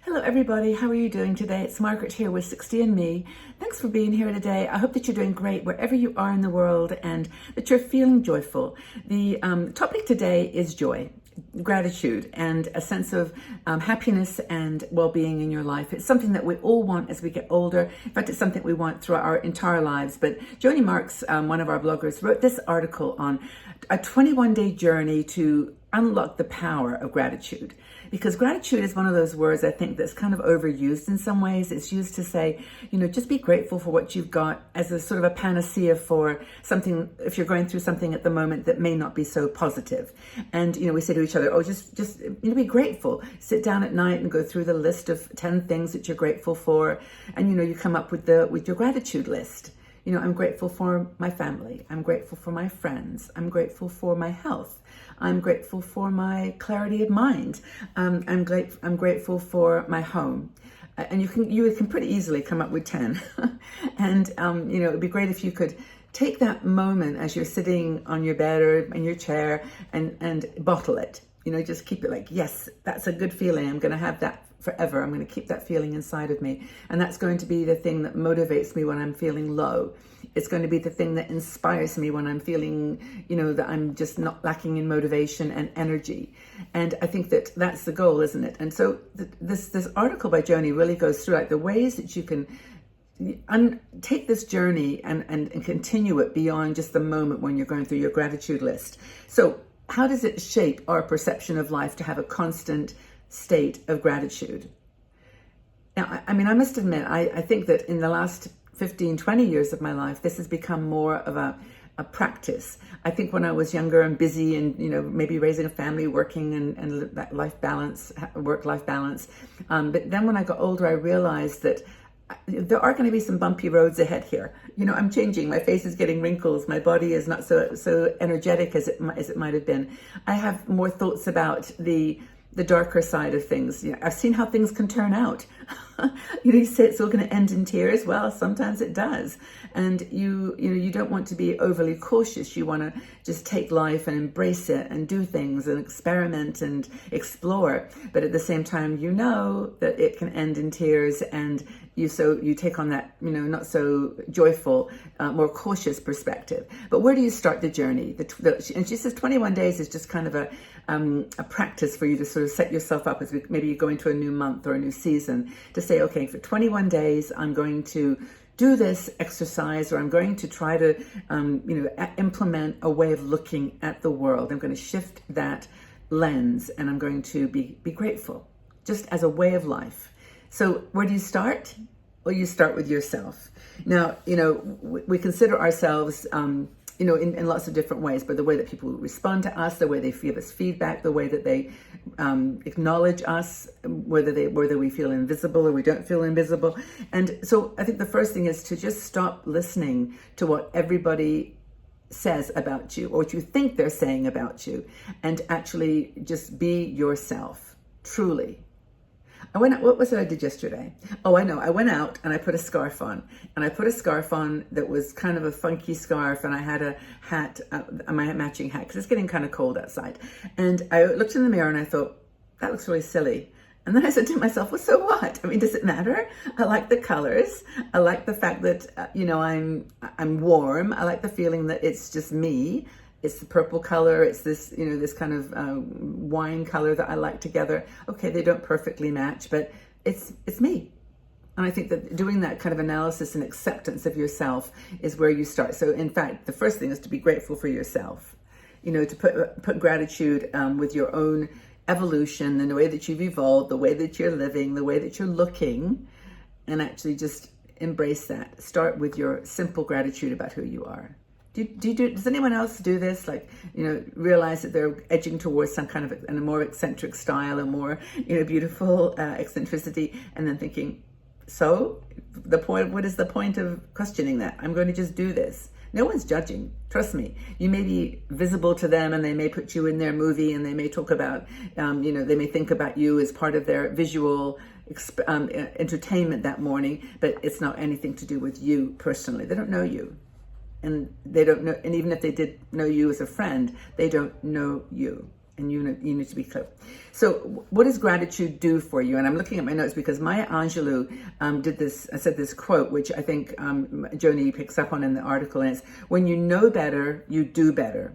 Hello everybody, how are you doing today? It's Margaret here with 60 and Me. Thanks for being here today. I hope that you're doing great wherever you are in the world and that you're feeling joyful. The topic today is joy, gratitude, and a sense of happiness and well-being in your life. It's something that we all want as we get older. In fact, it's something we want throughout our entire lives. But Joni Marks, one of our bloggers, wrote this article on a 21-day journey to unlock the power of gratitude. Because gratitude is one of those words I think that's kind of overused in some ways. It's used to say, just be grateful for what you've got as a sort of a panacea for something, if you're going through something at the moment that may not be so positive. And, we say to each other, just be grateful. Sit down at night and go through the list of 10 things that you're grateful for. And, you come up with your gratitude list. I'm grateful for my family. I'm grateful for my friends. I'm grateful for my health. I'm grateful for my clarity of mind. I'm grateful for my home. And you can pretty easily come up with 10. And, it would be great if you could take that moment as you're sitting on your bed or in your chair and bottle it. Just keep it like, yes, that's a good feeling. I'm going to have that forever. I'm going to keep that feeling inside of me. And that's going to be the thing that motivates me when I'm feeling low. It's going to be the thing that inspires me when I'm feeling, that I'm just not lacking in motivation and energy. And I think that that's the goal, isn't it? And so this article by Joni really goes through the ways that you can take this journey and continue it beyond just the moment when you're going through your gratitude list. So how does it shape our perception of life to have a constant state of gratitude? Now, I must admit, I think that in the last 15, 20 years of my life, this has become more of a practice. I think when I was younger and busy and, maybe raising a family, working and that work-life balance. But then when I got older, I realized that there are going to be some bumpy roads ahead here. I'm changing. My face is getting wrinkles. My body is not so energetic as it might have been. I have more thoughts about the darker side of things. I've seen how things can turn out. You say it's all going to end in tears. Well, sometimes it does. And you don't want to be overly cautious. You want to just take life and embrace it and do things and experiment and explore. But at the same time, that it can end in tears, and you take on that, not so joyful, more cautious perspective. But where do you start the journey? And she says 21 days is just kind of a practice for you to sort of set yourself up as maybe you go into a new month or a new season, to say, okay, for 21 days, I'm going to do this exercise, or I'm going to try to, implement a way of looking at the world. I'm going to shift that lens, and I'm going to be grateful, just as a way of life. So where do you start? Well, you start with yourself. Now, we consider ourselves, in lots of different ways, but the way that people respond to us, the way they give us feedback, the way that they acknowledge us, whether we feel invisible or we don't feel invisible. And so I think the first thing is to just stop listening to what everybody says about you or what you think they're saying about you, and actually just be yourself, truly. What was it I did yesterday? Oh, I know. I went out and I put a scarf on. And I put a scarf on that was kind of a funky scarf. And I had a hat, my matching hat, because it's getting kind of cold outside. And I looked in the mirror and I thought, that looks really silly. And then I said to myself, well, so what? Does it matter? I like the colors. I like the fact that, I'm warm. I like the feeling that it's just me. It's the purple color. It's this, this kind of wine color that I like together. Okay, they don't perfectly match, but it's me. And I think that doing that kind of analysis and acceptance of yourself is where you start. So in fact, the first thing is to be grateful for yourself. To put gratitude with your own evolution and the way that you've evolved, the way that you're living, the way that you're looking, and actually just embrace that. Start with your simple gratitude about who you are. Does anyone else do this? Realize that they're edging towards some kind of a more eccentric style, a more, beautiful eccentricity, and then thinking, so what is the point of questioning that? I'm going to just do this. No one's judging. Trust me. You may be visible to them, and they may put you in their movie, and they may talk about, they may think about you as part of their visual entertainment that morning, but it's not anything to do with you personally. They don't know you. And they don't know, and even if they did know you as a friend, they don't know you. and you need to be clear. So what does gratitude do for you? And I'm looking at my notes because Maya Angelou said this quote, which I think Joni picks up on in the article, and it's, when you know better, you do better.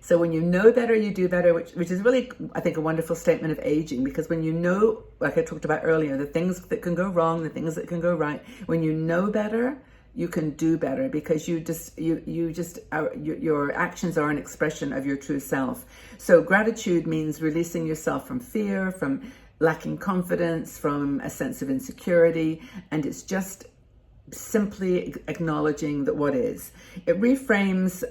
So when you know better, you do better, which is really, I think, a wonderful statement of aging, because when you know, like I talked about earlier, the things that can go wrong, the things that can go right, when you know better, you can do better, because your actions are an expression of your true self. So gratitude means releasing yourself from fear, from lacking confidence, from a sense of insecurity, and it's just simply acknowledging that what is. It reframes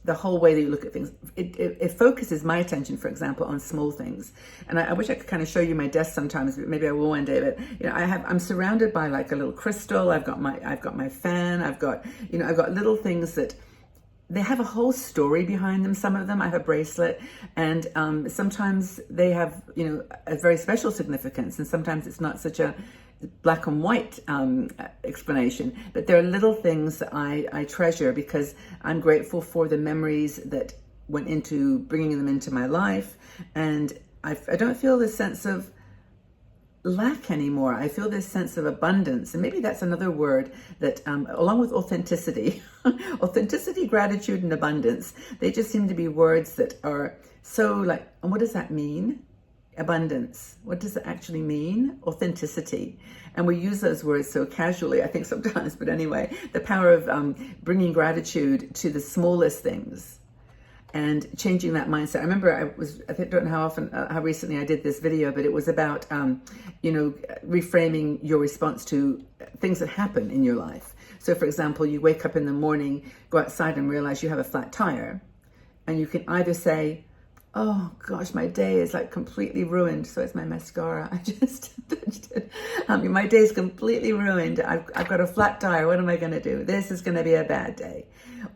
the whole way that you look at things. It focuses my attention, for example, on small things. And I wish I could kind of show you my desk sometimes, but maybe I will one day. But I'm surrounded by like a little crystal. I've got my fan. I've got little things that they have a whole story behind them. Some of them, I have a bracelet, and sometimes they have a very special significance, and sometimes it's not such a black and white explanation, but there are little things that I treasure, because I'm grateful for the memories that went into bringing them into my life, and I don't feel this sense of lack anymore. I feel this sense of abundance, and maybe that's another word that along with authenticity, gratitude, and abundance, they just seem to be words that are so like, and what does that mean? Abundance. What does it actually mean? Authenticity. And we use those words so casually, I think sometimes, but anyway, the power of bringing gratitude to the smallest things and changing that mindset. I remember I don't know how recently I did this video, but it was about, reframing your response to things that happen in your life. So for example, you wake up in the morning, go outside and realize you have a flat tire, and you can either say, oh gosh, my day is like completely ruined. So it's my mascara. My day is completely ruined. I've got a flat tire. What am I going to do? This is going to be a bad day.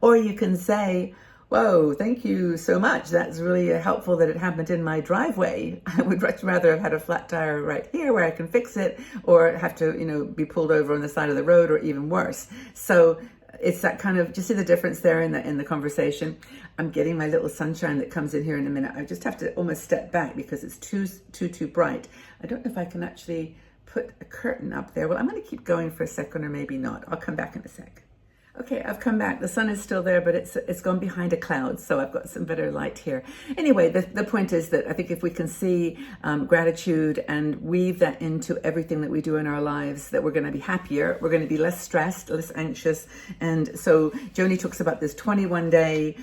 Or you can say, whoa, thank you so much. That's really helpful that it happened in my driveway. I would much rather have had a flat tire right here where I can fix it, or have to, be pulled over on the side of the road, or even worse. So it's that kind of, do you see the difference there in the conversation? I'm getting my little sunshine that comes in here in a minute. I just have to almost step back because it's too bright. I don't know if I can actually put a curtain up there. Well, I'm going to keep going for a second, or maybe not. I'll come back in a sec. Okay, I've come back. The sun is still there, but it's gone behind a cloud, so I've got some better light here. Anyway, the point is that I think if we can see gratitude and weave that into everything that we do in our lives, that we're going to be happier, we're going to be less stressed, less anxious. And so Joni talks about this 21-day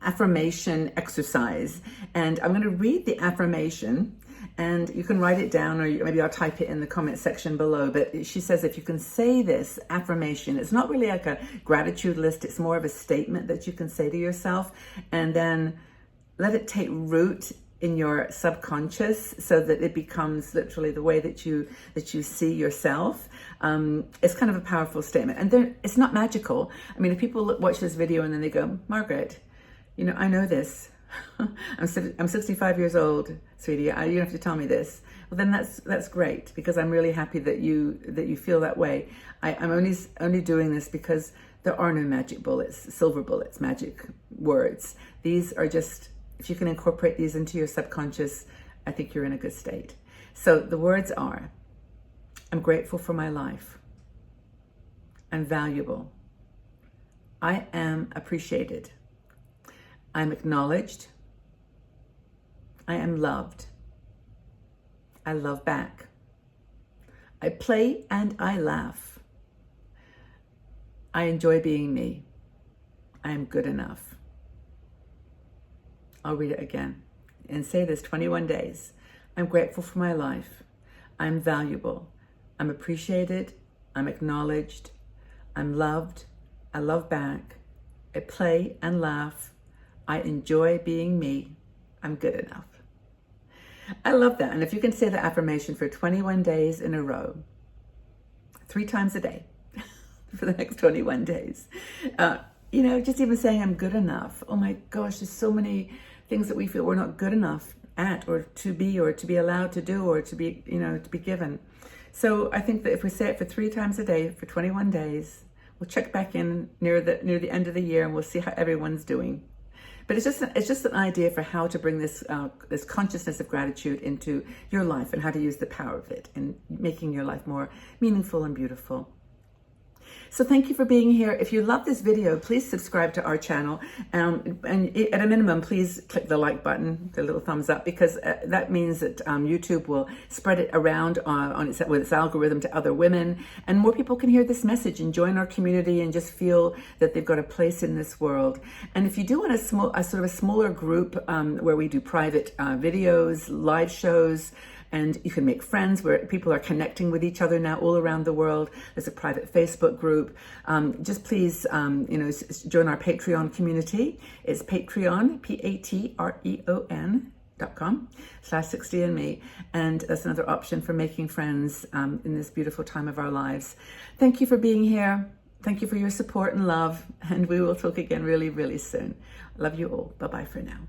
affirmation exercise, and I'm going to read the affirmation. And you can write it down, or maybe I'll type it in the comment section below. But she says if you can say this affirmation, it's not really like a gratitude list. It's more of a statement that you can say to yourself, and then let it take root in your subconscious so that it becomes literally the way that you see yourself. It's kind of a powerful statement. And it's not magical. I mean, if people watch this video and then they go, Margaret, I know this. I'm 65 years old, sweetie. You don't have to tell me this. Well, then that's great, because I'm really happy that you feel that way. I'm only doing this because there are no magic bullets, silver bullets, magic words. These are just, if you can incorporate these into your subconscious, I think you're in a good state. So the words are, I'm grateful for my life. I'm valuable. I am appreciated. I'm acknowledged. I am loved. I love back. I play and I laugh. I enjoy being me. I am good enough. I'll read it again and say this 21 days. I'm grateful for my life. I'm valuable. I'm appreciated. I'm acknowledged. I'm loved. I love back. I play and laugh. I enjoy being me. I'm good enough. I love that. And if you can say the affirmation for 21 days in a row, 3 times a day for the next 21 days, just even saying I'm good enough. Oh my gosh, there's so many things that we feel we're not good enough at, or to be allowed to do, or to be given. So I think that if we say it for 3 times a day for 21 days, we'll check back in near the end of the year, and we'll see how everyone's doing. But it's just an idea for how to bring this consciousness of gratitude into your life and how to use the power of it in making your life more meaningful and beautiful. So thank you for being here. If you love this video, please subscribe to our channel. And at a minimum, please click the like button, the little thumbs up, because that means that YouTube will spread it around with its algorithm to other women. And more people can hear this message and join our community and just feel that they've got a place in this world. And if you do want a sort of a smaller group where we do private videos, live shows, and you can make friends where people are connecting with each other now all around the world. There's a private Facebook group. Just please, join our Patreon community. It's Patreon, patreon.com/60andme. And that's another option for making friends in this beautiful time of our lives. Thank you for being here. Thank you for your support and love. And we will talk again really, really soon. Love you all. Bye-bye for now.